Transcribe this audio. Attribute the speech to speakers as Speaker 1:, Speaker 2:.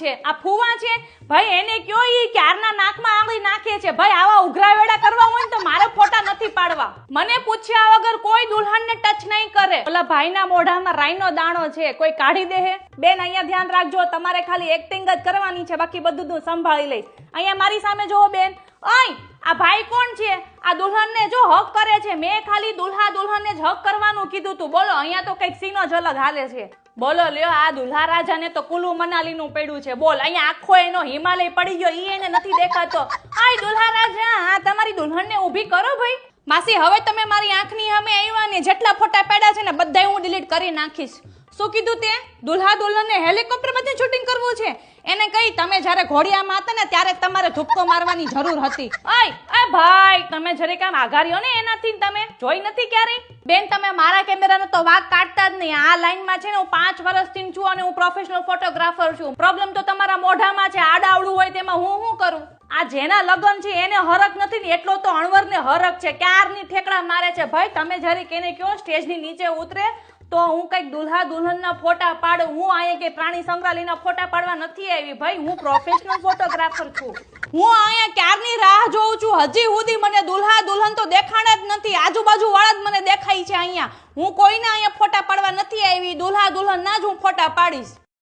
Speaker 1: છે? આ ફુવા છે ભાઈ, એને કયો ઈ ક્યારના નાકમાં આંગળી નાખે છે ભાઈ. આવા ઉઘરાવેડા કરવા હોય ને તો મારે ફોટા નથી પાડવા. મને પૂછ્યા વગર કોઈ દુલ્હનને ટચ નહીં કરે. ઓલા ભાઈના મોઢામાં રાઈનો દાણો છે, કોઈ કાઢી દે હે? બેન અહીંયા ધ્યાન રાખજો, તમારે ખાલી એક્ટિંગ જ કરવાની છે, બાકી બધું હું સંભાળી લઈશ. અહીંયા મારી સામે જોવો બેન. ઓય આ ભાઈ કોણ છે? આ દુલ્હનને જો હક કરે છે. મેં ખાલી દુલ્હા દુલ્હનને જ હક કરવાનું કીધું તું. બોલો અહીંયા તો કઈક સીનો જ અલગ હાલે છે. બોલો લ્યો, આ દુલ્હા રાજાને તો કુલુ મનાલીનું પડ્યું છે. બોલ, અહીંયા આખો એનો હિમાલય પડી ગયો, ઈ એને નથી દેખાતો. આય દુલ્હા રાજા, આ તમારી દુલ્હનને ઊભી કરો ભાઈ. માસી હવે તમે મારી આંખની સામે આવ્યા ને જેટલા ફોટા પાડ્યા છે ને બધાય હું ડિલીટ કરી નાખીશ. શું કીધું તે? દુલ્હા દુલ્હનને હેલિકોપ્ટર માંથી શૂટિંગ કરવું છે? એને કઈ તમે જ્યારે ઘોડિયામાં હતા ને ત્યારે તમારે ધુપકો મારવાની જરૂર હતી. ઓય ભાઈ, તમે જરીક આમ આઘાર્યો ને એનાથી તમે જોઈ નથી ક્યારેય? બેન તમે મારા કેમેરાનો તો વાગ કાઢતા જ નહીં. આ લાઈનમાં છે ને હું 5 વર્ષથી છું અને હું પ્રોફેશનલ ફોટોગ્રાફર છું. પ્રોબ્લેમ તો તમારા મોઢામાં છે. આડાવડું હોય તેમાં હું શું કરું? આ જેના લગન છે એને હરક નથી ને એટલો તો અણવરને હરક છે. ક્યારની ઠેકડા મારે છે ભાઈ. તમે જરીક એને કયો સ્ટેજની નીચે ઉતરે તો હું કઈક દુલ્હા દુલ્હનના ફોટા પાડું. હું અહીંયા કે પ્રાણી સંગ્રહાલયના ફોટા પાડવા નથી આવી ભાઈ. હું પ્રોફેશનલ ફોટોગ્રાફર છું. હું અહીંયા ક્યારની રાહ જોઉં છું. હજી સુધી મને દુલ્હા દુલ્હન તો દેખાણા જ નથી. આજુબાજુ વાળા જ મને દેખાય છે અહીંયા. હું કોઈના અહીંયા ફોટા પાડવા નથી આવી. દુલ્હા દુલ્હનના જ હું ફોટા પાડીશ.